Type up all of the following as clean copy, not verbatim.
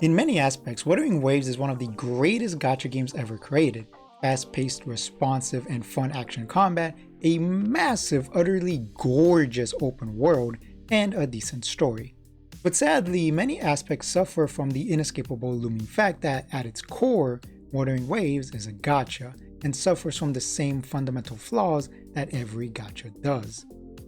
In many aspects, Wuthering Waves is one of the greatest gacha games ever created. Fast-paced, responsive, and fun action combat, a massive, utterly gorgeous open world, and a decent story. But sadly, many aspects suffer from the inescapable looming fact that, at its core, Wuthering Waves is a gacha, and suffers from the same fundamental flaws that every gacha does.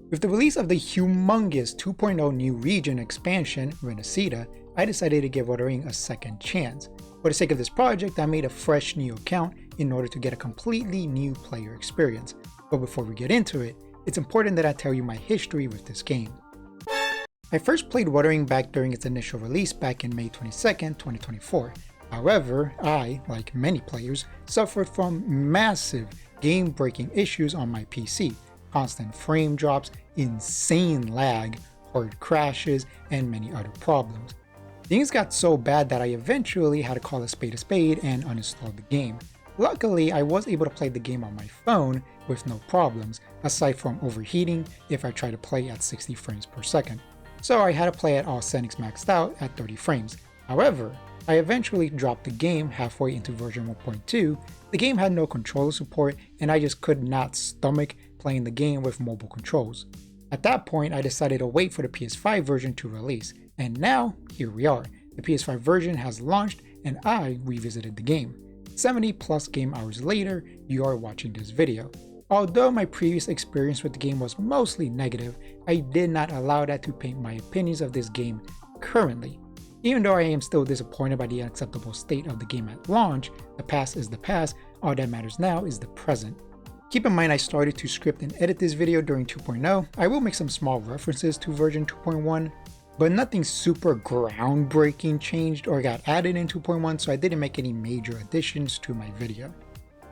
With the release of the humongous 2.0 new region expansion, Renacida, I decided to give Wuthering a second chance. For the sake of this project, I made a fresh new account in order to get a completely new player experience. But before we get into it, it's important that I tell you my history with this game. I first played Wuthering back during its initial release back in May 22nd, 2024. However, I, like many players, suffered from massive game-breaking issues on my PC, constant frame drops, insane lag, hard crashes, and many other problems. Things got so bad that I eventually had to call a spade and uninstall the game. Luckily, I was able to play the game on my phone with no problems, aside from overheating if I tried to play at 60 frames per second. So I had to play at all settings maxed out at 30 frames. However, I eventually dropped the game halfway into version 1.2. The game had no controller support and I just could not stomach playing the game with mobile controls. At that point, I decided to wait for the PS5 version to release, and now here we are. The PS5 version has launched and I revisited the game. 70 plus game hours later, you are watching this video. Although my previous experience with the game was mostly negative, I did not allow that to paint my opinions of this game currently. Even though I am still disappointed by the unacceptable state of the game at launch, the past is the past, all that matters now is the present. Keep in mind I started to script and edit this video during 2.0, I will make some small references to version 2.1, but nothing super groundbreaking changed or got added in 2.1, so I didn't make any major additions to my video.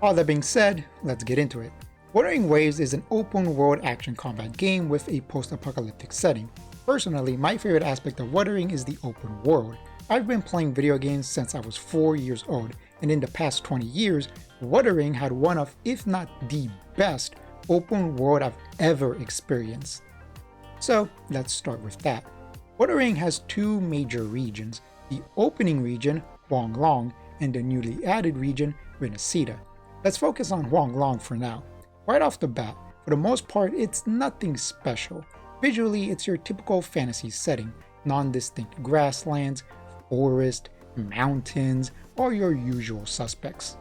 All that being said, let's get into it. Wuthering Waves is an open world action combat game with a post-apocalyptic setting. Personally, my favorite aspect of Wuthering is the open world. I've been playing video games since I was 4 years old, and in the past 20 years, Wuthering had one of, if not the best, open world I've ever experienced. So let's start with that. Wuthering has two major regions, the opening region, Huanglong, and the newly added region, Renacida. Let's focus on Huanglong for now. Right off the bat, for the most part, it's nothing special. Visually, it's your typical fantasy setting, non-distinct grasslands, forest, mountains, or your usual suspects.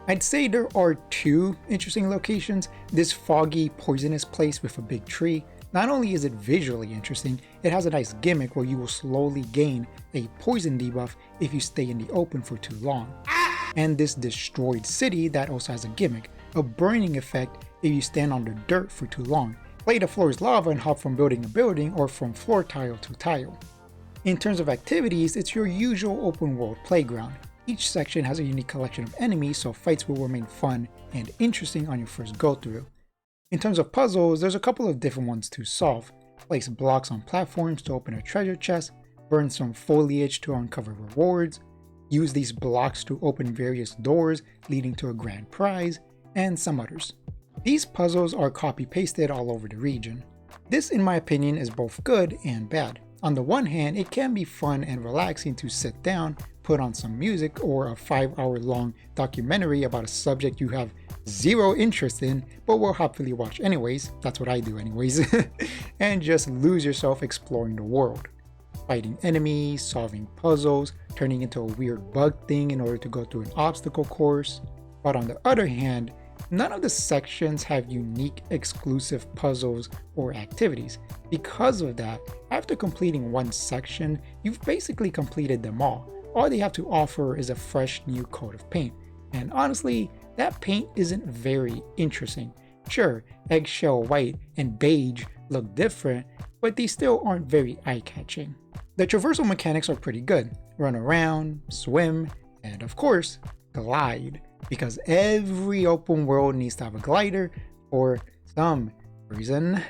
I'd say there are two interesting locations, this foggy, poisonous place with a big tree. Not only is it visually interesting, it has a nice gimmick where you will slowly gain a poison debuff if you stay in the open for too long. And this destroyed city that also has a gimmick, a burning effect if you stand on the dirt for too long. Play the floor is lava and hop from building to building or from floor tile to tile. In terms of activities, it's your usual open world playground. Each section has a unique collection of enemies, so fights will remain fun and interesting on your first go through. In terms of puzzles, there's a couple of different ones to solve. Place blocks on platforms to open a treasure chest, burn some foliage to uncover rewards, use these blocks to open various doors leading to a grand prize, and some others. These puzzles are copy-pasted all over the region. This, in my opinion, is both good and bad. On the one hand, it can be fun and relaxing to sit down, put on some music or a 5-hour-long documentary about a subject you have zero interest in, but will happily watch anyways, that's what I do anyways, and just lose yourself exploring the world. Fighting enemies, solving puzzles, turning into a weird bug thing in order to go through an obstacle course. But on the other hand, none of the sections have unique exclusive puzzles or activities. Because of that, after completing one section, you've basically completed them all. All they have to offer is a fresh new coat of paint. And honestly, that paint isn't very interesting. Sure, eggshell white and beige look different, but they still aren't very eye-catching. The traversal mechanics are pretty good. Run around, swim, and of course, glide. Because every open world needs to have a glider for some reason.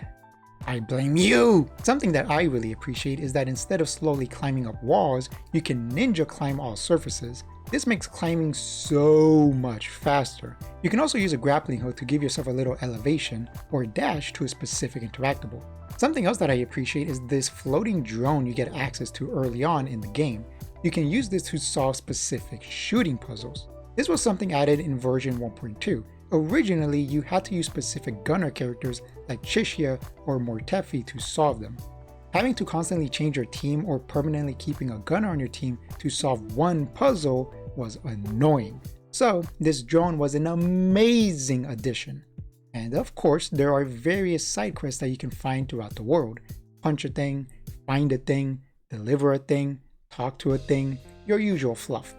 I blame you! Something that I really appreciate is that instead of slowly climbing up walls, you can ninja climb all surfaces. This makes climbing so much faster. You can also use a grappling hook to give yourself a little elevation or dash to a specific interactable. Something else that I appreciate is this floating drone you get access to early on in the game. You can use this to solve specific shooting puzzles. This was something added in version 1.2. Originally, you had to use specific gunner characters like Chishia or Mortefi to solve them. Having to constantly change your team or permanently keeping a gunner on your team to solve one puzzle was annoying. So this drone was an amazing addition. And of course, there are various side quests that you can find throughout the world. Punch a thing, find a thing, deliver a thing, talk to a thing, your usual fluff.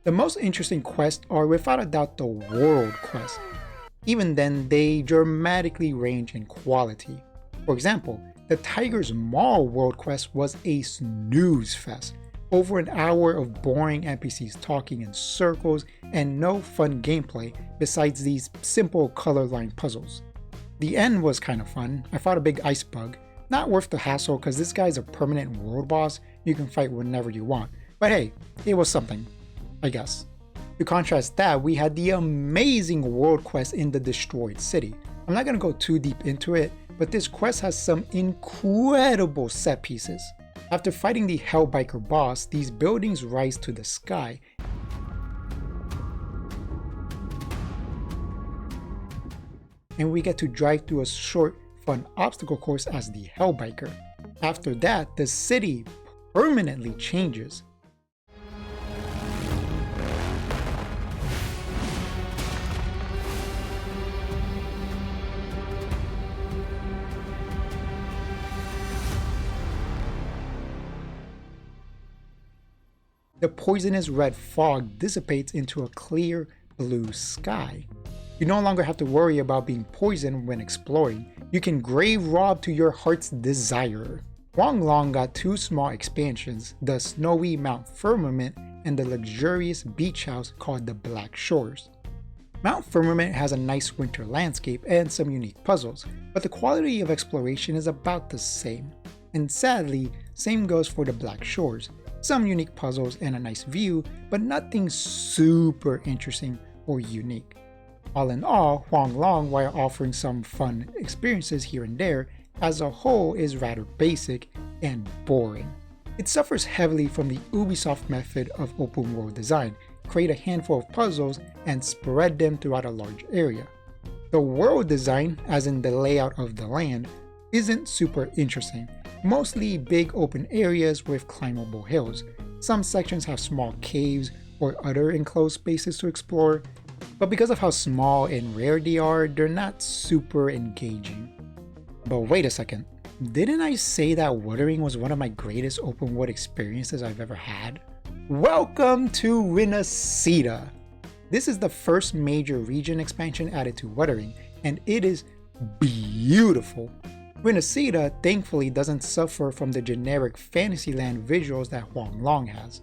The most interesting quests are without a doubt the world quests. Even then, they dramatically range in quality. For example, the Tiger's Mall world quest was a snooze fest. Over an hour of boring NPCs talking in circles and no fun gameplay besides these simple color line puzzles. The end was kind of fun. I fought a big ice bug. Not worth the hassle because this guy's a permanent world boss you can fight whenever you want. But hey, it was something, I guess. To contrast that, we had the amazing world quest in the Destroyed City. I'm not going to go too deep into it, but this quest has some incredible set pieces. After fighting the Hellbiker boss, these buildings rise to the sky. And we get to drive through a short, fun obstacle course as the Hellbiker. After that, the city permanently changes. The poisonous red fog dissipates into a clear blue sky. You no longer have to worry about being poisoned when exploring. You can grave rob to your heart's desire. Huanglong got two small expansions, the snowy Mount Firmament and the luxurious beach house called the Black Shores. Mount Firmament has a nice winter landscape and some unique puzzles, but the quality of exploration is about the same. And sadly, same goes for the Black Shores. Some unique puzzles and a nice view, but nothing super interesting or unique. All in all, Huanglong, while offering some fun experiences here and there, as a whole is rather basic and boring. It suffers heavily from the Ubisoft method of open world design, create a handful of puzzles and spread them throughout a large area. The world design, as in the layout of the land, isn't super interesting, mostly big open areas with climbable hills. Some sections have small caves or other enclosed spaces to explore, but because of how small and rare they are, they're not super engaging. But wait a second, didn't I say that Wuthering was one of my greatest open world experiences I've ever had? Welcome to Renacida! This is the first major region expansion added to Wuthering, and it is beautiful. Renacida thankfully doesn't suffer from the generic Fantasyland visuals that Huanglong has.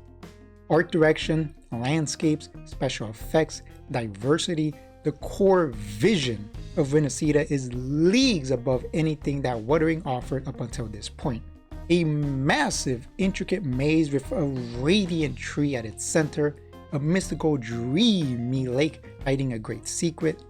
Art direction, landscapes, special effects, diversity, the core vision of Renacida is leagues above anything that Wuthering offered up until this point. A massive, intricate maze with a radiant tree at its center, a mystical, dreamy lake hiding a great secret,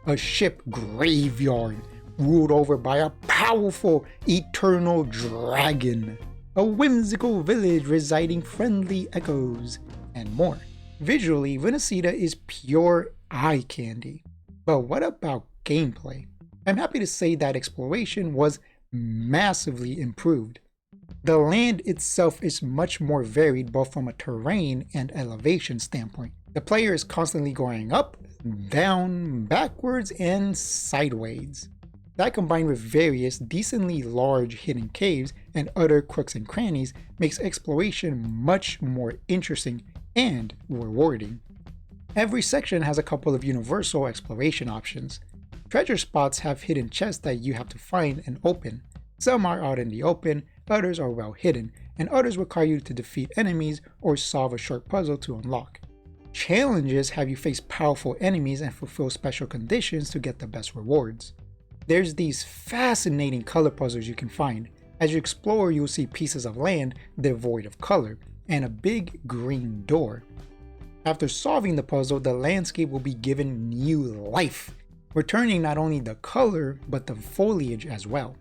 a ship graveyard ruled over by a powerful, eternal dragon, a whimsical village reciting friendly echoes, and more. Visually, Renacida is pure eye candy. But what about gameplay? I'm happy to say that exploration was massively improved. The land itself is much more varied both from a terrain and elevation standpoint. The player is constantly going up, down, backwards, and sideways. That combined with various decently large hidden caves and other crooks and crannies makes exploration much more interesting and rewarding. Every section has a couple of universal exploration options. Treasure spots have hidden chests that you have to find and open. Some are out in the open, others are well hidden, and others require you to defeat enemies or solve a short puzzle to unlock. Challenges have you face powerful enemies and fulfill special conditions to get the best rewards. There's these fascinating color puzzles you can find. As you explore, you'll see pieces of land devoid of color, and a big green door. After solving the puzzle, the landscape will be given new life, returning not only the color, but the foliage as well.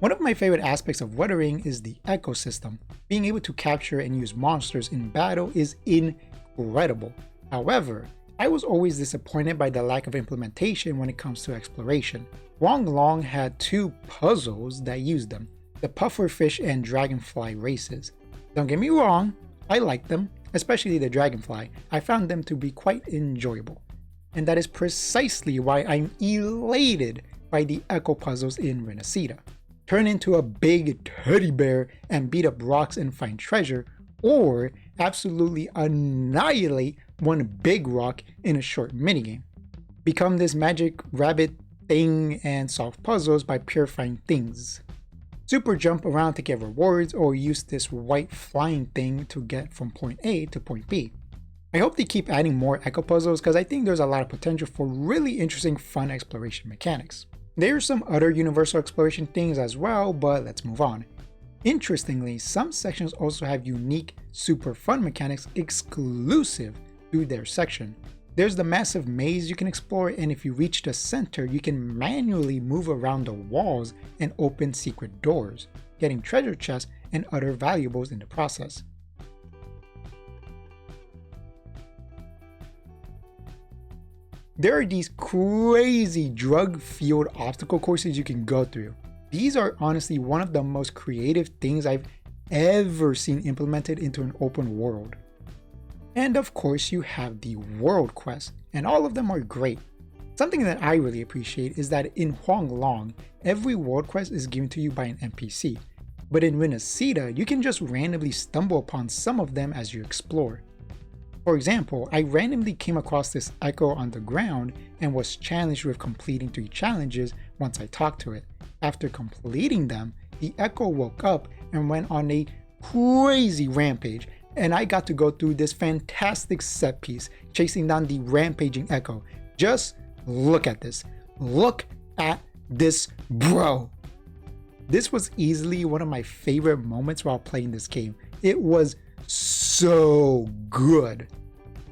One of my favorite aspects of Wuthering is the ecosystem. Being able to capture and use monsters in battle is incredible. However, I was always disappointed by the lack of implementation when it comes to exploration. Long had two puzzles that used them, the pufferfish and dragonfly races. Don't get me wrong, I liked them, especially the dragonfly. I found them to be quite enjoyable. And that is precisely why I'm elated by the echo puzzles in Renacida. Turn into a big teddy bear and beat up rocks and find treasure, or absolutely annihilate one big rock in a short minigame. Become this magic rabbit thing and solve puzzles by purifying things. Super jump around to get rewards, or use this white flying thing to get from point A to point B. I hope they keep adding more echo puzzles because I think there's a lot of potential for really interesting fun exploration mechanics. There are some other universal exploration things as well, but let's move on. Interestingly, some sections also have unique, super fun mechanics exclusive to their section. There's the massive maze you can explore, and if you reach the center, you can manually move around the walls and open secret doors, getting treasure chests and other valuables in the process. There are these crazy drug-fueled obstacle courses you can go through. These are honestly one of the most creative things I've ever seen implemented into an open world. And of course you have the world quests, and all of them are great. Something that I really appreciate is that in Huanglong, every world quest is given to you by an NPC, but in Renacida, you can just randomly stumble upon some of them as you explore. For example, I randomly came across this echo on the ground and was challenged with completing 3 challenges once I talked to it. After completing them, the echo woke up and went on a crazy rampage, and I got to go through this fantastic set piece chasing down the rampaging echo. Just look at this. Look at this, bro. This was easily one of my favorite moments while playing this game. It was so good.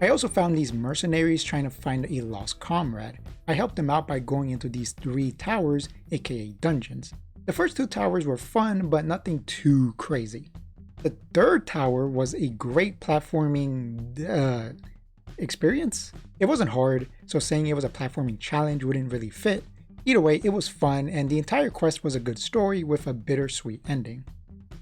I also found these mercenaries trying to find a lost comrade. I helped them out by going into these 3 towers, aka dungeons. The first 2 towers were fun, but nothing too crazy. The 3rd tower was a great platforming experience. It wasn't hard, so saying it was a platforming challenge wouldn't really fit. Either way, it was fun, and the entire quest was a good story with a bittersweet ending.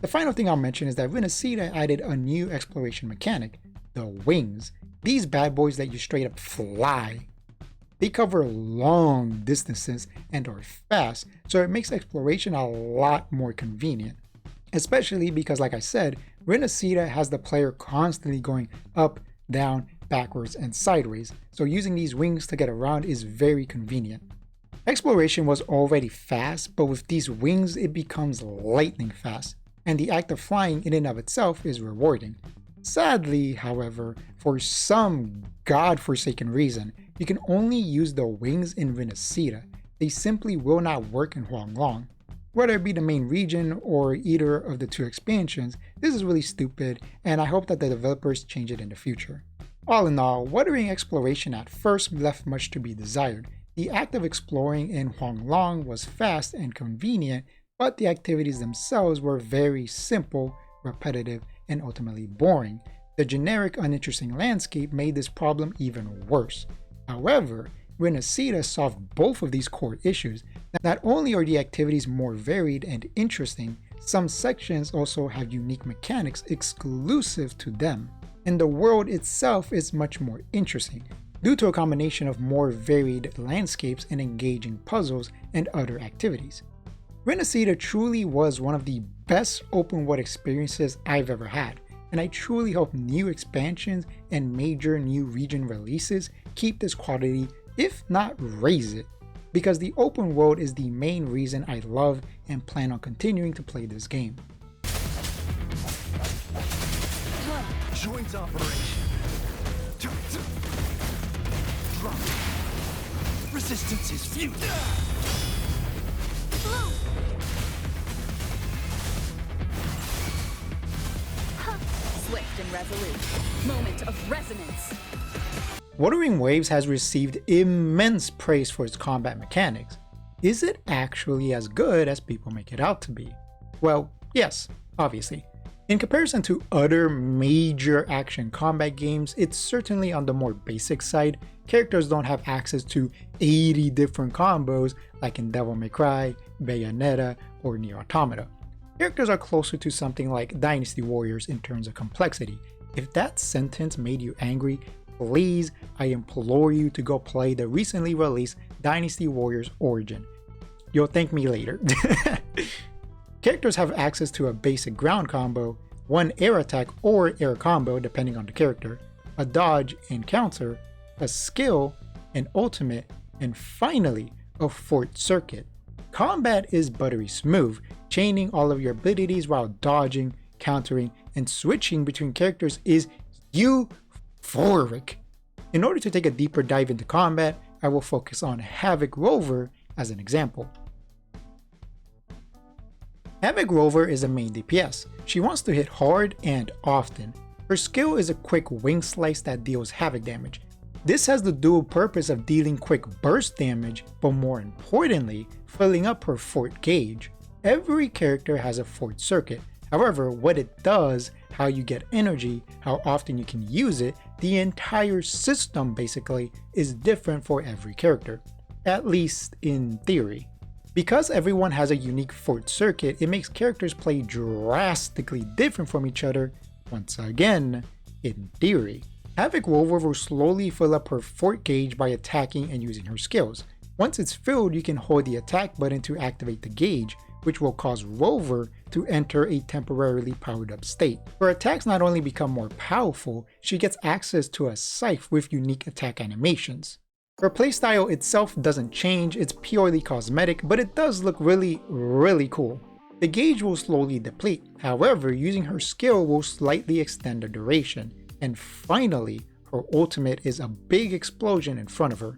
The final thing I'll mention is that Renacida added a new exploration mechanic, the wings. These bad boys let you straight up fly. They cover long distances and are fast, so it makes exploration a lot more convenient. Especially because, like I said, Renacida has the player constantly going up, down, backwards, and sideways, so using these wings to get around is very convenient. Exploration was already fast, but with these wings it becomes lightning fast, and the act of flying in and of itself is rewarding. Sadly, however, for some godforsaken reason, you can only use the wings in Renacida. They simply will not work in Huanglong. Whether it be the main region or either of the 2 expansions, this is really stupid, and I hope that the developers change it in the future. All in all, Wuthering exploration at first left much to be desired. The act of exploring in Huanglong was fast and convenient, but the activities themselves were very simple, repetitive, and ultimately boring. The generic, uninteresting landscape made this problem even worse. However, Renacida solved both of these core issues. Not only are the activities more varied and interesting, some sections also have unique mechanics exclusive to them, and the world itself is much more interesting, due to a combination of more varied landscapes and engaging puzzles and other activities. Renacida truly was one of the best open world experiences I've ever had, and I truly hope new expansions and major new region releases keep this quality, if not raise it, because the open world is the main reason I love and plan on continuing to play this game. Joint operation. Drop. Resistance is few. Swift and resolute. Moment of resonance. Wuthering Waves has received immense praise for its combat mechanics. is it actually as good as people make it out to be? Well, yes, obviously. In comparison to other major action combat games, it's certainly on the more basic side. Characters don't have access to 80 different combos like in Devil May Cry, Bayonetta, or Nier Automata. Characters are closer to something like Dynasty Warriors in terms of complexity. If that sentence made you angry, please, I implore you to go play the recently released Dynasty Warriors Origin. You'll thank me later. Characters have access to a basic ground combo, one air attack or air combo depending on the character, a dodge and counter, a skill, an ultimate, and finally, a fort circuit. Combat is buttery smooth, chaining all of your abilities while dodging, countering, and switching between characters is euphoric. In order to take a deeper dive into combat, I will focus on Havoc Rover as an example. Havoc Rover is a main DPS. She wants to hit hard and often. Her skill is a quick wing slice that deals havoc damage. This has the dual purpose of dealing quick burst damage, but more importantly, filling up her fort gauge. Every character has a fort circuit. However, what it does, how you get energy, how often you can use it, the entire system basically is different for every character. At least in theory. Because everyone has a unique fort circuit, it makes characters play drastically different from each other, once again, in theory. Havoc Rover will slowly fill up her fort gauge by attacking and using her skills. Once it's filled, you can hold the attack button to activate the gauge, which will cause Rover to enter a temporarily powered up state. Her attacks not only become more powerful, she gets access to a scythe with unique attack animations. Her playstyle itself doesn't change, it's purely cosmetic, but it does look really cool. The gauge will slowly deplete, however, using her skill will slightly extend the duration. And finally, her ultimate is a big explosion in front of her.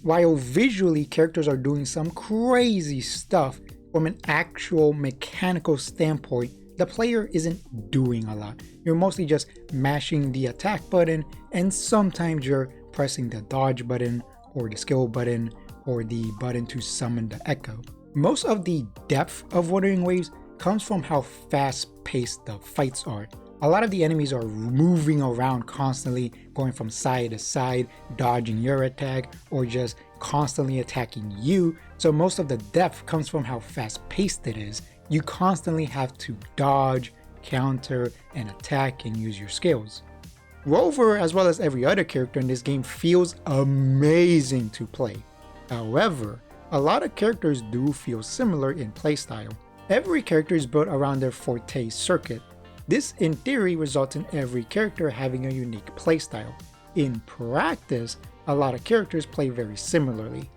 While visually characters are doing some crazy stuff, from an actual mechanical standpoint, the player isn't doing a lot. You're mostly just mashing the attack button, and sometimes you're pressing the dodge button, or the skill button, or the button to summon the echo. Most of the depth of Wuthering Waves comes from how fast paced the fights are. A lot of the enemies are moving around constantly, going from side to side, dodging your attack, or just constantly attacking you, so most of the depth comes from how fast paced it is. You constantly have to dodge, counter, and attack and use your skills. Rover, as well as every other character in this game, feels amazing to play. However, a lot of characters do feel similar in playstyle. Every character is built around their forte circuit. This in theory results in every character having a unique playstyle. In practice, a lot of characters play very similarly.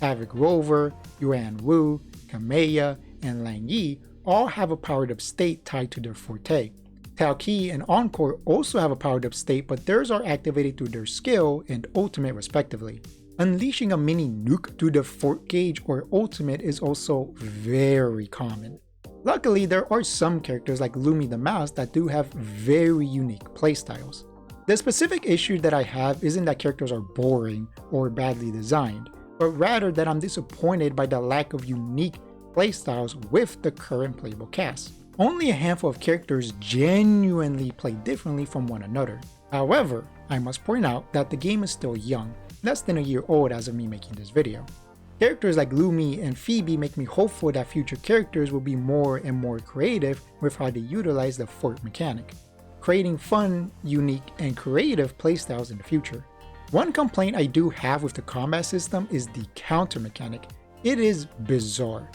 Havoc Rover, Yuan Wu, Kameya, and Lang Yi all have a powered up state tied to their forte. Tao Qi and Encore also have a powered up state, but theirs are activated through their skill and ultimate respectively. Unleashing a mini nuke to the fort gauge or ultimate is also very common. Luckily, there are some characters like Lumi the Mouse that do have very unique playstyles. The specific issue that I have isn't that characters are boring or badly designed, but rather that I'm disappointed by the lack of unique playstyles with the current playable cast. Only a handful of characters genuinely play differently from one another. However, I must point out that the game is still young, less than a year old as of me making this video. Characters like Lumi and Phoebe make me hopeful that future characters will be more and more creative with how they utilize the fort mechanic, creating fun, unique, and creative playstyles in the future. One complaint I do have with the combat system is the counter mechanic. It is bizarre.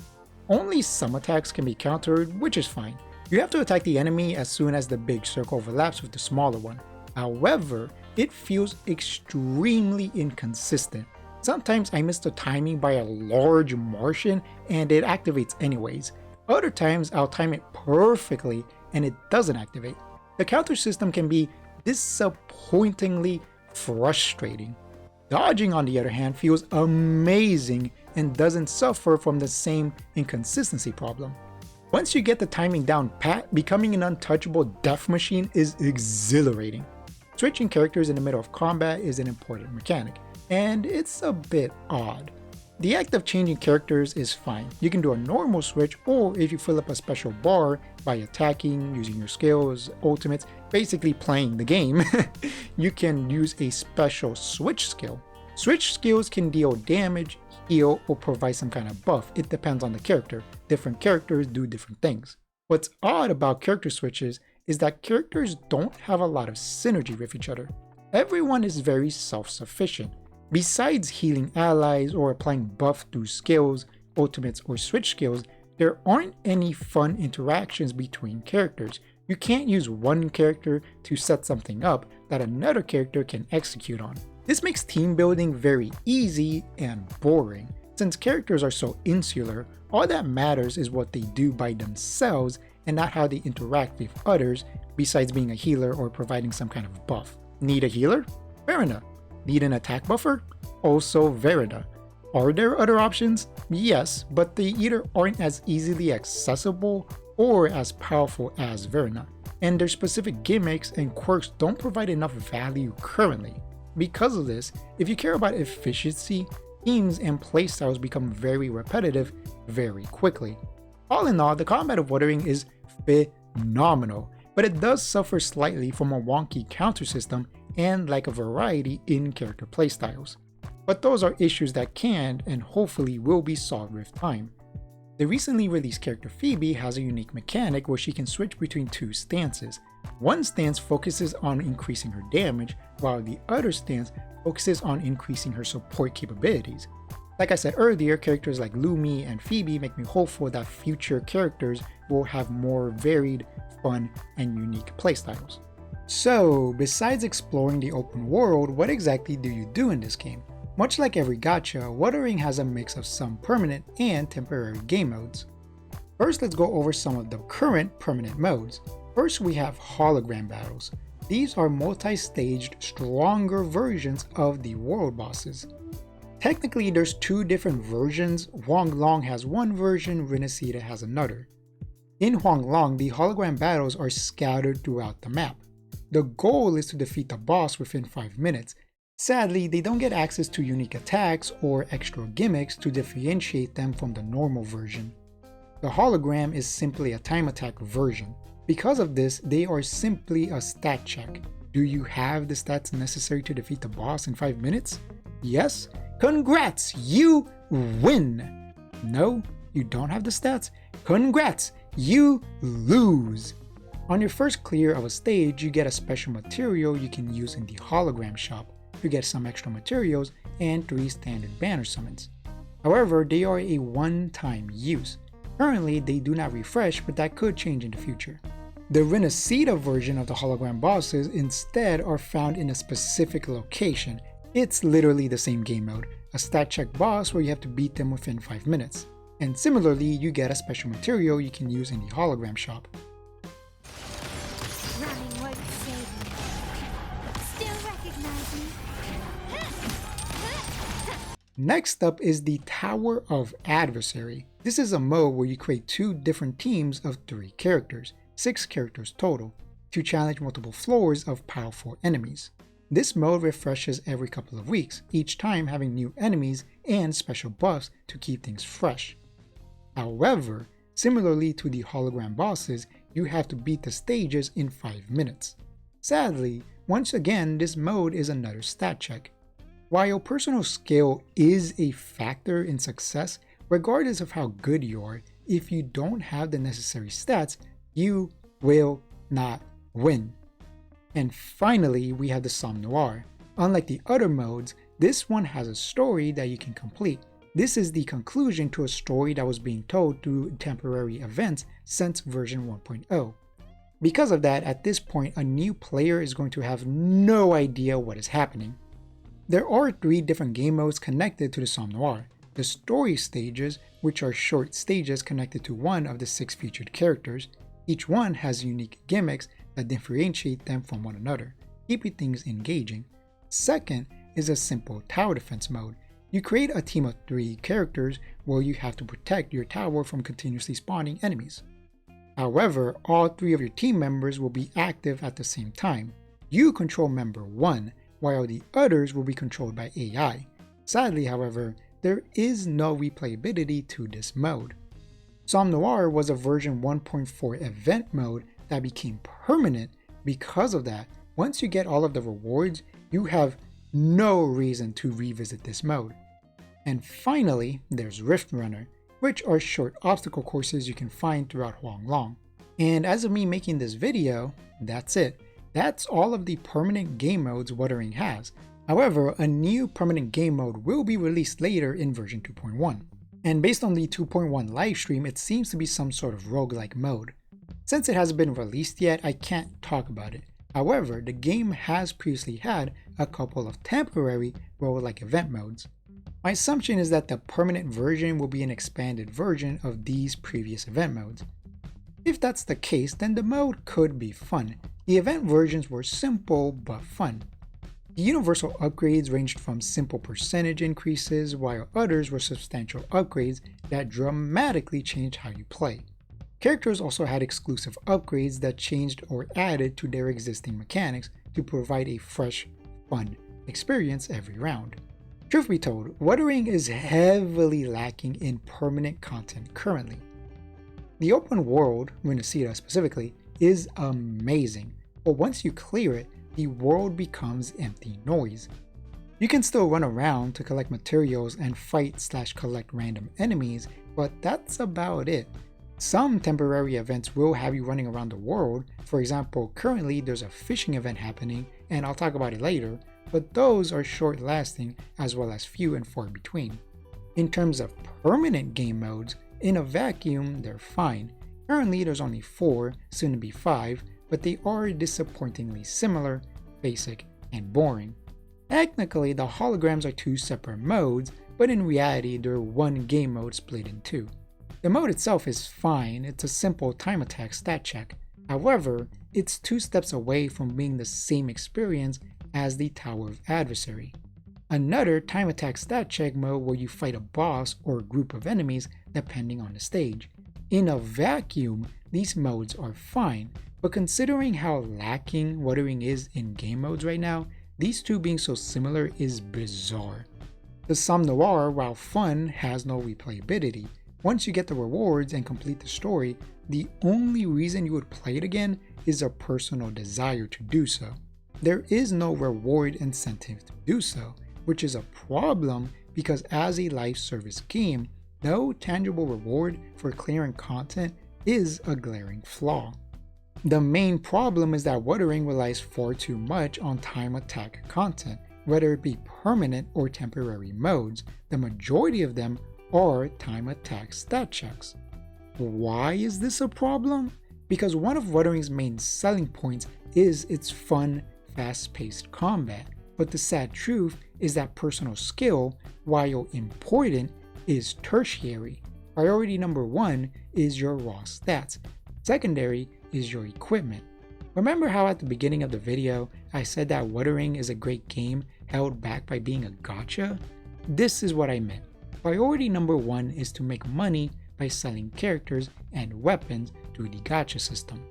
Only some attacks can be countered, which is fine. You have to attack the enemy as soon as the big circle overlaps with the smaller one. However, it feels extremely inconsistent. Sometimes I miss the timing by a large Martian and it activates anyways. Other times I'll time it perfectly and it doesn't activate. The counter system can be disappointingly frustrating. Dodging, on the other hand, feels amazing and doesn't suffer from the same inconsistency problem. Once you get the timing down pat, becoming an untouchable death machine is exhilarating. Switching characters in the middle of combat is an important mechanic, and it's a bit odd. The act of changing characters is fine. You can do a normal switch, or if you fill up a special bar by attacking, using your skills, ultimates, basically playing the game, you can use a special switch skill. Switch skills can deal damage, heal, or provide some kind of buff. It depends on the character. Different characters do different things. What's odd about character switches is that characters don't have a lot of synergy with each other. Everyone is very self-sufficient. Besides healing allies or applying buff through skills, ultimates, or switch skills, there aren't any fun interactions between characters. You can't use one character to set something up that another character can execute on. This makes team building very easy and boring. Since characters are so insular, all that matters is what they do by themselves and not how they interact with others, besides being a healer or providing some kind of buff. Need a healer? Fair enough. Need an attack buffer? Also fair enough. Are there other options? Yes, but they either aren't as easily accessible or as powerful as Verna, and their specific gimmicks and quirks don't provide enough value currently. Because of this, if you care about efficiency, teams and playstyles become very repetitive very quickly. All in all, the combat of Wuthering is phenomenal, but it does suffer slightly from a wonky counter system and lack of variety in character playstyles. But those are issues that can and hopefully will be solved with time. The recently released character Phoebe has a unique mechanic where she can switch between two stances. One stance focuses on increasing her damage, while the other stance focuses on increasing her support capabilities. Like I said earlier, characters like Lumi and Phoebe make me hopeful that future characters will have more varied, fun, and unique playstyles. So, besides exploring the open world, what exactly do you do in this game? Much like every gacha, Wuthering has a mix of some permanent and temporary game modes. First, let's go over some of the current permanent modes. First, we have hologram battles. These are multi-staged, stronger versions of the world bosses. Technically, there's two different versions. Huanglong has one version, Renacida has another. In Huanglong, the hologram battles are scattered throughout the map. The goal is to defeat the boss within 5 minutes. Sadly, they don't get access to unique attacks or extra gimmicks to differentiate them from the normal version. The hologram is simply a time attack version. Because of this, they are simply a stat check. Do you have the stats necessary to defeat the boss in 5 minutes? Yes? Congrats! You win! No? You don't have the stats? Congrats! You lose! On your first clear of a stage, you get a special material you can use in the hologram shop. You get some extra materials and 3 standard banner summons. However, they are a one-time use. Currently, they do not refresh, but that could change in the future. The Renacida version of the hologram bosses instead are found in a specific location. It's literally the same game mode, a stat check boss where you have to beat them within 5 minutes. And similarly, you get a special material you can use in the hologram shop. Running won't save me. Still recognize me? Next up is the Tower of Adversary. This is a mode where you create 2 different teams of 3 characters, 6 characters total, to challenge multiple floors of powerful enemies. This mode refreshes every couple of weeks, each time having new enemies and special buffs to keep things fresh. However, similarly to the hologram bosses, you have to beat the stages in 5 minutes. Sadly, once again, this mode is another stat check. While personal skill is a factor in success, regardless of how good you are, if you don't have the necessary stats, you will not win. And finally, we have the Somme Noir. Unlike the other modes, this one has a story that you can complete. This is the conclusion to a story that was being told through temporary events since version 1.0. Because of that, at this point, a new player is going to have no idea what is happening. There are 3 different game modes connected to the Somme Noir. The story stages, which are short stages connected to one of the 6 featured characters. Each one has unique gimmicks that differentiate them from one another, keeping things engaging. Second is a simple tower defense mode. You create a team of 3 characters where you have to protect your tower from continuously spawning enemies. However, all 3 of your team members will be active at the same time. You control member 1, while the others will be controlled by AI. Sadly, however, there is no replayability to this mode. Somme Noir was a version 1.4 event mode that became permanent. Because of that, once you get all of the rewards, you have no reason to revisit this mode. And finally, there's Rift Runner, which are short obstacle courses you can find throughout Huang Long. And as of me making this video, that's it. That's all of the permanent game modes Wuthering has. However, a new permanent game mode will be released later in version 2.1. And based on the 2.1 livestream, it seems to be some sort of roguelike mode. Since it hasn't been released yet, I can't talk about it. However, the game has previously had a couple of temporary roguelike event modes. My assumption is that the permanent version will be an expanded version of these previous event modes. If that's the case, then the mode could be fun. The event versions were simple but fun. The universal upgrades ranged from simple percentage increases, while others were substantial upgrades that dramatically changed how you play. Characters also had exclusive upgrades that changed or added to their existing mechanics to provide a fresh, fun experience every round. Truth be told, Wuthering is heavily lacking in permanent content currently. The open world, Renacida specifically, is amazing, but once you clear it, the world becomes empty noise. You can still run around to collect materials and fight/collect random enemies, but that's about it. Some temporary events will have you running around the world. For example, currently there's a fishing event happening, and I'll talk about it later, but those are short-lasting as well as few and far between. In terms of permanent game modes, in a vacuum they're fine. Currently there's only 4, soon to be 5, but they are disappointingly similar, basic, and boring. Technically, the holograms are 2 separate modes, but in reality they're one game mode split in 2. The mode itself is fine, it's a simple time attack stat check. However, it's 2 steps away from being the same experience as the Tower of Adversary. Another time attack stat check mode where you fight a boss or a group of enemies depending on the stage. In a vacuum, these modes are fine, but considering how lacking Wuthering is in game modes right now, these 2 being so similar is bizarre. The Somme Noir, while fun, has no replayability. Once you get the rewards and complete the story, the only reason you would play it again is a personal desire to do so. There is no reward incentive to do so, which is a problem because as a live service game, no tangible reward for clearing content is a glaring flaw. The main problem is that Wuthering relies far too much on time attack content, whether it be permanent or temporary modes. The majority of them are time attack stat checks. Why is this a problem? Because one of Wuthering's main selling points is its fun, fast-paced combat, but the sad truth is that personal skill, while important, is tertiary. Priority number 1 is your raw stats. Secondary is your equipment. Remember how at the beginning of the video I said that Wuthering is a great game held back by being a gacha? This is what I meant. Priority number 1 is to make money by selling characters and weapons through the gacha system.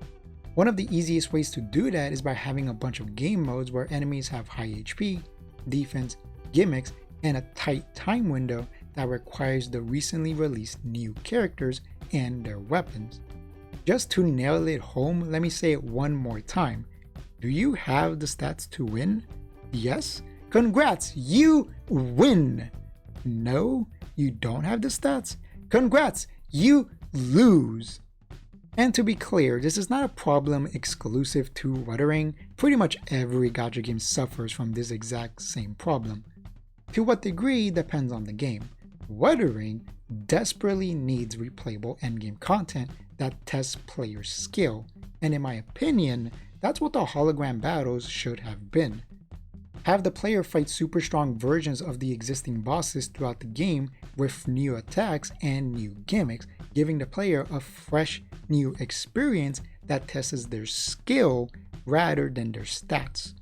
One of the easiest ways to do that is by having a bunch of game modes where enemies have high HP, defense, gimmicks, and a tight time window that requires the recently released new characters and their weapons. Just to nail it home, let me say it one more time. Do you have the stats to win? Yes? Congrats, you win! No, you don't have the stats? Congrats, you lose! And to be clear, this is not a problem exclusive to Wuthering. Pretty much every gacha game suffers from this exact same problem. To what degree depends on the game. Wuthering desperately needs replayable endgame content that tests player skill, and in my opinion, that's what the hologram battles should have been. Have the player fight super strong versions of the existing bosses throughout the game with new attacks and new gimmicks, giving the player a fresh new experience that tests their skill rather than their stats.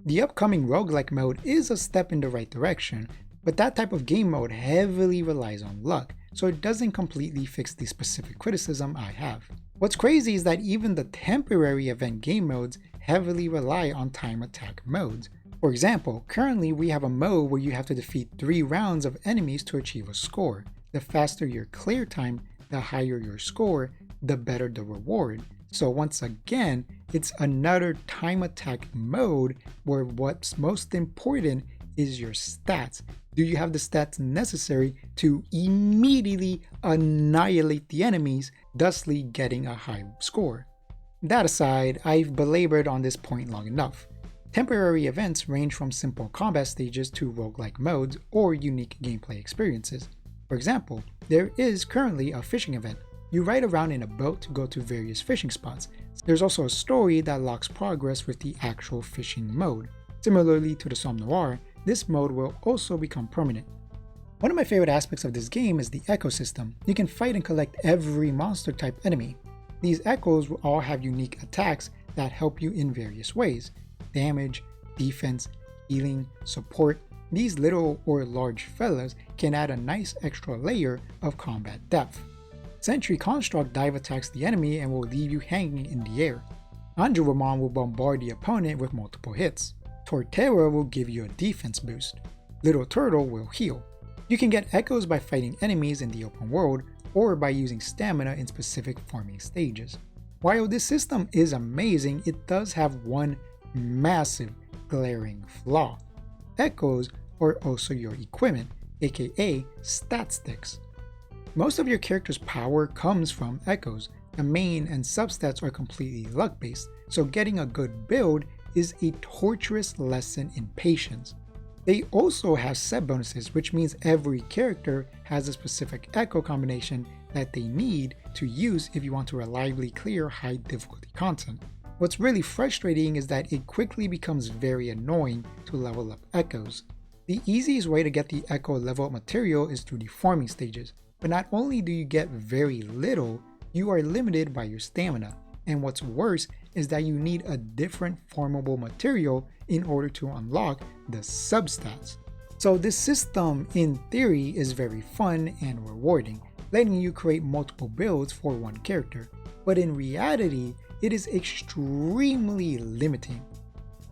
The upcoming roguelike mode is a step in the right direction, but that type of game mode heavily relies on luck, so it doesn't completely fix the specific criticism I have. What's crazy is that even the temporary event game modes heavily rely on time attack modes. For example, currently we have a mode where you have to defeat 3 rounds of enemies to achieve a score. The faster your clear time, the higher your score, the better the reward. So once again, it's another time attack mode where what's most important is your stats. Do you have the stats necessary to immediately annihilate the enemies, thusly getting a high score? That aside, I've belabored on this point long enough. Temporary events range from simple combat stages to roguelike modes or unique gameplay experiences. For example, there is currently a fishing event. You ride around in a boat to go to various fishing spots. There's also a story that locks progress with the actual fishing mode. Similarly to the Somme Noir, this mode will also become permanent. One of my favorite aspects of this game is the echo system. You can fight and collect every monster type enemy. These echoes will all have unique attacks that help you in various ways. Damage, defense, healing, support. These little or large fellas can add a nice extra layer of combat depth. Sentry Construct dive attacks the enemy and will leave you hanging in the air. Anjouramon will bombard the opponent with multiple hits. Torterra will give you a defense boost. Little Turtle will heal. You can get echoes by fighting enemies in the open world or by using stamina in specific farming stages. While this system is amazing, it does have one massive glaring flaw. Echoes are also your equipment, aka stat sticks. Most of your character's power comes from echoes. The main and substats are completely luck based, so getting a good build is a torturous lesson in patience. They also have set bonuses, which means every character has a specific echo combination that they need to use if you want to reliably clear high difficulty content. What's really frustrating is that it quickly becomes very annoying to level up echoes. The easiest way to get the echo level up material is through the farming stages, but not only do you get very little, you are limited by your stamina. And what's worse is that you need a different farmable material in order to unlock the substats. So this system in theory is very fun and rewarding, letting you create multiple builds for one character, but in reality it is extremely limiting.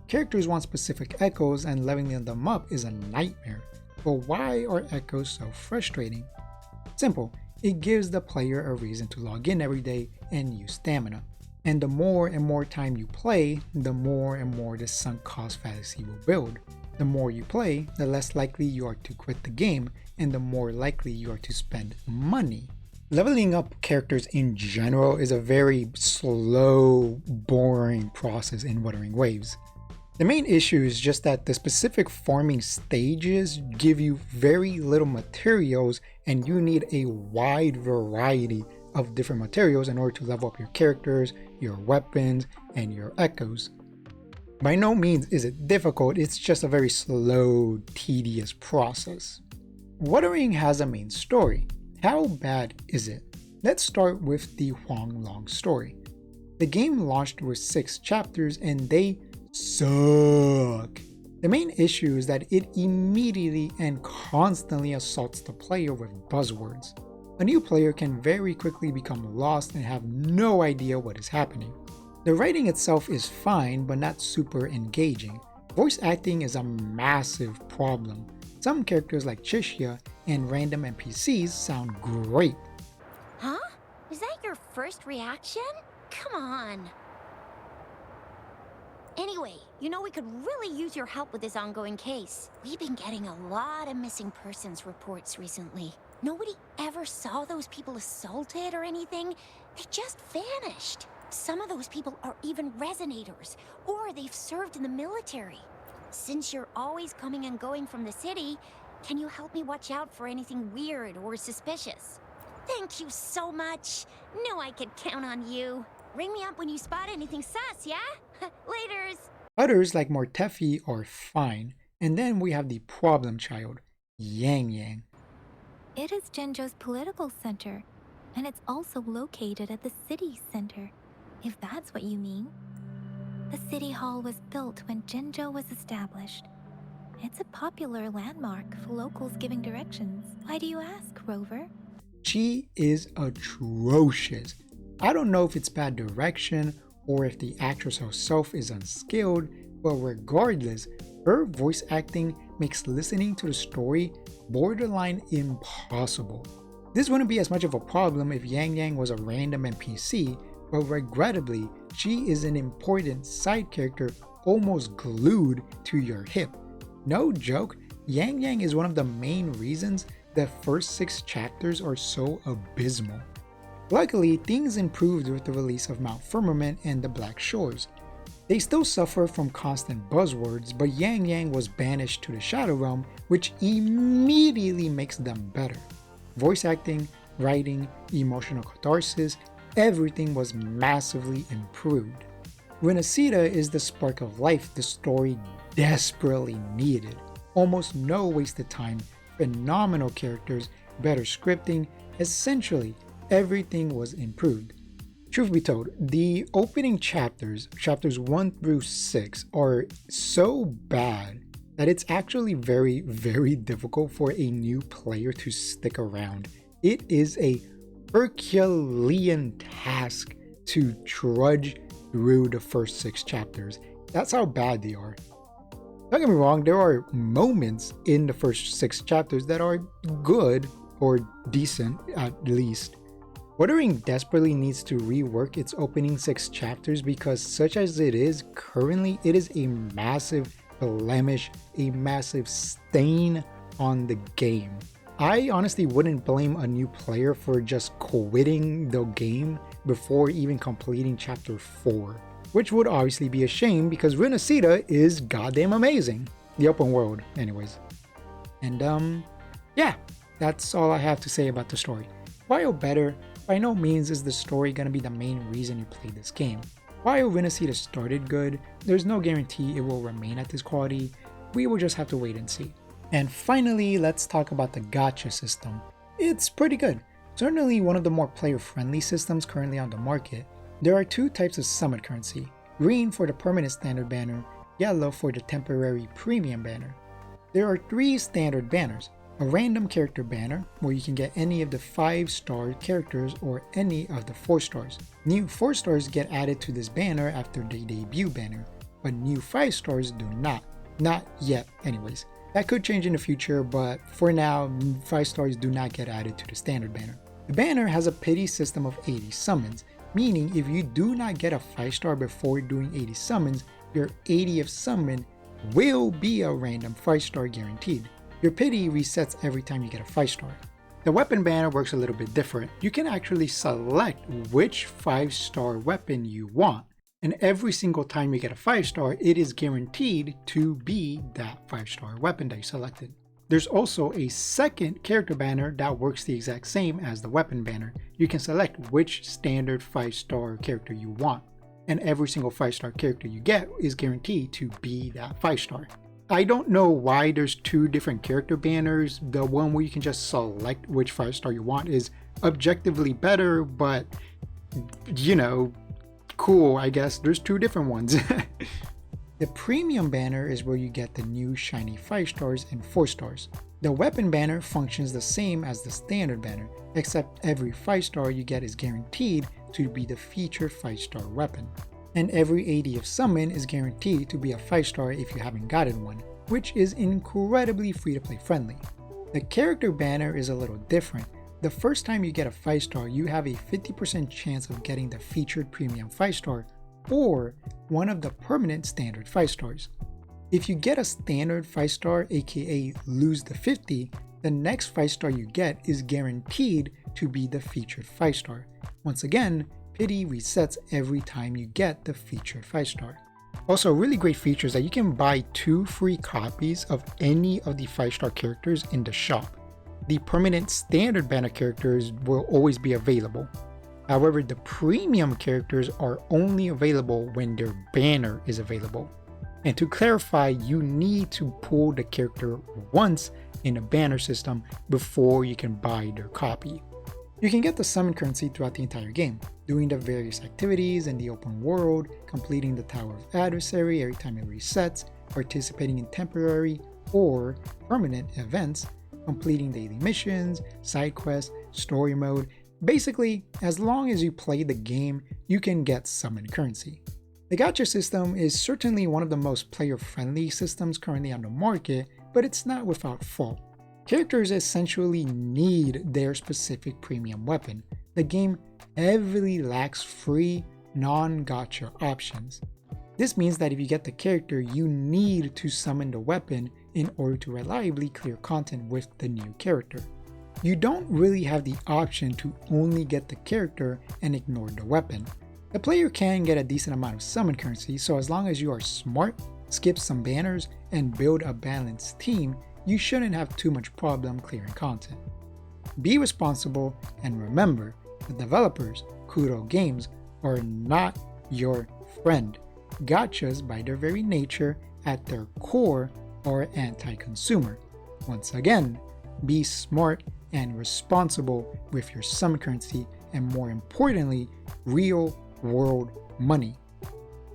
Characters want specific echoes and leveling them up is a nightmare, but why are echoes so frustrating? Simple, it gives the player a reason to log in every day and use stamina. And the more and more time you play, the more and more the sunk cost fallacy will build. The more you play, the less likely you are to quit the game, and the more likely you are to spend money. Leveling up characters in general is a very slow, boring process in Wuthering Waves. The main issue is just that the specific farming stages give you very little materials and you need a wide variety of different materials in order to level up your characters, your weapons, and your echoes. By no means is it difficult, it's just a very slow, tedious process. Wuthering has a main story. How bad is it? Let's start with the Huang Long story. The game launched with 6 chapters and they suck. The main issue is that it immediately and constantly assaults the player with buzzwords. A new player can very quickly become lost and have no idea what is happening. The writing itself is fine but not super engaging. Voice acting is a massive problem. Some characters like Chishia and random NPCs sound great. Huh? Is that your first reaction? Come on. Anyway, you know we could really use your help with this ongoing case. We've been getting a lot of missing persons reports recently. Nobody ever saw those people assaulted or anything. They just vanished. Some of those people are even resonators, or they've served in the military. Since you're always coming and going from the city, can you help me watch out for anything weird or suspicious? Thank you so much. Knew I could count on you. Ring me up when you spot anything sus, yeah? Laters. Others like Mortefi are fine. And then we have the problem child, Yang Yang. It is Jinzhou's political center, and it's also located at the city center, if that's what you mean. The city hall was built when Jinzhou was established. It's a popular landmark for locals giving directions. Why do you ask, Rover? She is atrocious. I don't know if it's bad direction or if the actress herself is unskilled, but regardless, her voice acting makes listening to the story borderline impossible. This wouldn't be as much of a problem if Yang Yang was a random NPC, but regrettably, she is an important side character almost glued to your hip. No joke, Yang Yang is one of the main reasons the first 6 chapters are so abysmal. Luckily, things improved with the release of Mount Firmament and the Black Shores. They still suffer from constant buzzwords, but Yang Yang was banished to the Shadow Realm, which immediately makes them better. Voice acting, writing, emotional catharsis, everything was massively improved. Renacida is the spark of life the story desperately needed. Almost no wasted time, phenomenal characters, better scripting, essentially everything was improved. Truth be told, the opening chapters 1 through 6 are so bad that it's actually very, very difficult for a new player to stick around. It is a Herculean task to trudge through the first 6 chapters. That's how bad they are. Don't get me wrong, there are moments in the first 6 chapters that are good or decent at least. Wuthering desperately needs to rework its opening 6 chapters because such as it is currently, it is a massive blemish, a massive stain on the game. I honestly wouldn't blame a new player for just quitting the game before even completing chapter 4, which would obviously be a shame because Renacida is goddamn amazing. The open world, anyways. And yeah, that's all I have to say about the story. While better, by no means is the story gonna be the main reason you play this game. While Renacida started good, there's no guarantee it will remain at this quality. We will just have to wait and see. And finally, let's talk about the gacha system. It's pretty good. Certainly one of the more player-friendly systems currently on the market. There are 2 types of summon currency, green for the permanent standard banner, yellow for the temporary premium banner. There are 3 standard banners, a random character banner where you can get any of the 5-star characters or any of the 4 stars. New 4 stars get added to this banner after the debut banner, but new 5 stars do not. Not yet anyways. That could change in the future, but for now, 5 stars do not get added to the standard banner. The banner has a pity system of 80 summons, meaning if you do not get a 5-star before doing 80 summons, your 80th summon will be a random 5-star guaranteed. Your pity resets every time you get a 5-star. The weapon banner works a little bit different. You can actually select which 5-star weapon you want, and every single time you get a 5-star, it is guaranteed to be that 5-star weapon that you selected. There's also a second character banner that works the exact same as the weapon banner. You can select which standard 5-star character you want, and every single 5-star character you get is guaranteed to be that 5-star. I don't know why there's 2 different character banners. The one where you can just select which 5-star you want is objectively better, but you know, cool, I guess. There's 2 different ones. The premium banner is where you get the new shiny 5 stars and 4 stars. The weapon banner functions the same as the standard banner, except every 5-star you get is guaranteed to be the featured 5-star weapon. And every 80th summon is guaranteed to be a 5-star if you haven't gotten one, which is incredibly free-to-play friendly. The character banner is a little different. The first time you get a 5-star, you have a 50% chance of getting the featured premium 5-star or one of the permanent standard 5-stars. If you get a standard 5-star, aka lose the 50, the next 5-star you get is guaranteed to be the featured 5-star. Once again, pity resets every time you get the featured 5-star. Also, really great feature is that you can buy 2 free copies of any of the 5-star characters in the shop. The permanent standard banner characters will always be available. However, the premium characters are only available when their banner is available. And to clarify, you need to pull the character once in a banner system before you can buy their copy. You can get the summon currency throughout the entire game, doing the various activities in the open world, completing the Tower of Adversary every time it resets, participating in temporary or permanent events, completing daily missions, side quests, story mode, Basically, as long as you play the game, you can get summon currency. The gacha system is certainly one of the most player-friendly systems currently on the market, but it's not without fault. Characters essentially need their specific premium weapon. The game heavily lacks free, non-gacha options. This means that if you get the character, you need to summon the weapon in order to reliably clear content with the new character. You don't really have the option to only get the character and ignore the weapon. The player can get a decent amount of summon currency, so as long as you are smart, skip some banners, and build a balanced team, you shouldn't have too much problem clearing content. Be responsible, and remember, the developers, Kuro Games, are not your friend. Gachas, by their very nature, at their core, are anti-consumer. Once again, be smart and responsible with your summon currency, and more importantly, real world money.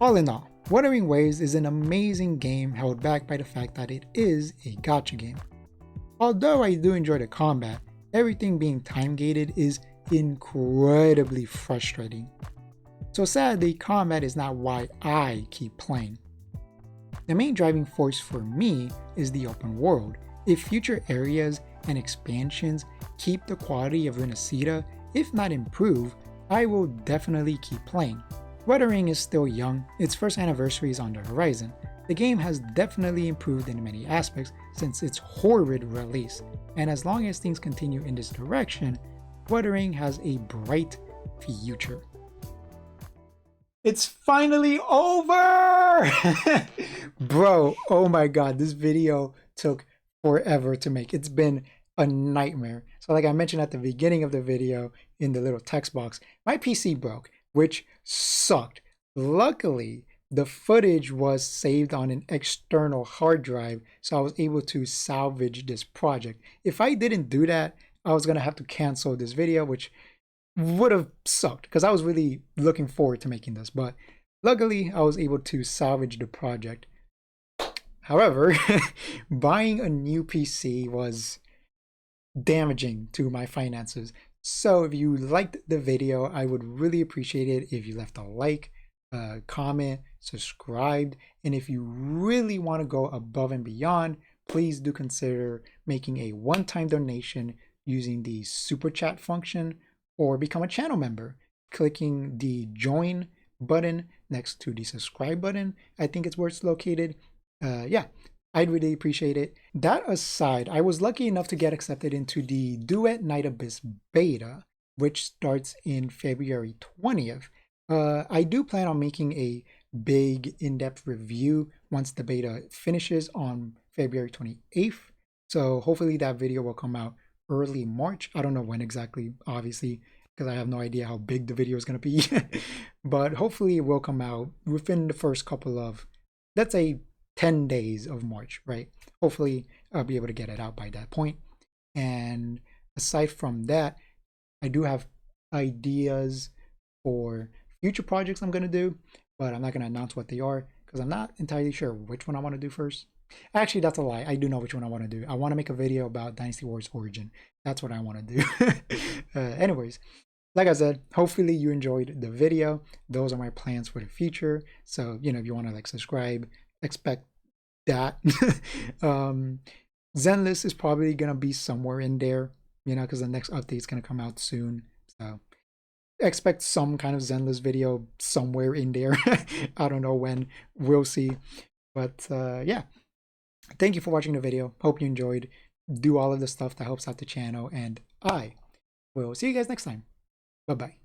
All in all, Wuthering Waves is an amazing game held back by the fact that it is a gacha game. Although I do enjoy the combat, everything being time gated is incredibly frustrating. So sadly, combat is not why I keep playing. The main driving force for me is the open world. If future areas and expansions keep the quality of Renacida, if not improve, I will definitely keep playing. Wuthering is still young, its first anniversary is on the horizon. The game has definitely improved in many aspects since its horrid release, and as long as things continue in this direction, Wuthering has a bright future. It's finally over! Bro, oh my god, this video took forever to make. It's been a nightmare. So like I mentioned at the beginning of the video in the little text box, my PC broke, which sucked. Luckily, the footage was saved on an external hard drive, so I was able to salvage this project. If I didn't do that, I was gonna have to cancel this video, which would have sucked because I was really looking forward to making this, but luckily I was able to salvage the project. However, buying a new PC was damaging to my finances. So if you liked the video, I would really appreciate it if you left a like, comment, subscribed, and if you really want to go above and beyond, please do consider making a one-time donation using the super chat function or become a channel member, clicking the join button next to the subscribe button. I think it's where it's located. Yeah, I'd really appreciate it. That aside, I was lucky enough to get accepted into the Duet Night Abyss beta, which starts in February 20th. I do plan on making a big in-depth review once the beta finishes on February 28th. So hopefully that video will come out early March. I don't know when exactly, obviously, because I have no idea how big the video is going to be. But hopefully it will come out within the first couple of, let's say, 10 days of March, right? Hopefully I'll be able to get it out by that point. And aside from that, I do have ideas for future projects I'm going to do, but I'm not going to announce what they are because I'm not entirely sure which one I want to do first. Actually, that's a lie. I do know which one I want to do. I want to make a video about Dynasty Wars Origin. That's what I want to do. Anyways, like I said, hopefully you enjoyed the video. Those are my plans for the future. So, you know, if you want to like subscribe, expect that. Zenless is probably going to be somewhere in there, you know, because the next update is going to come out soon. So expect some kind of Zenless video somewhere in there. I don't know when. We'll see. But yeah. Thank you for watching the video. Hope you enjoyed. Do all of the stuff that helps out the channel, and I will see you guys next time. Bye-bye.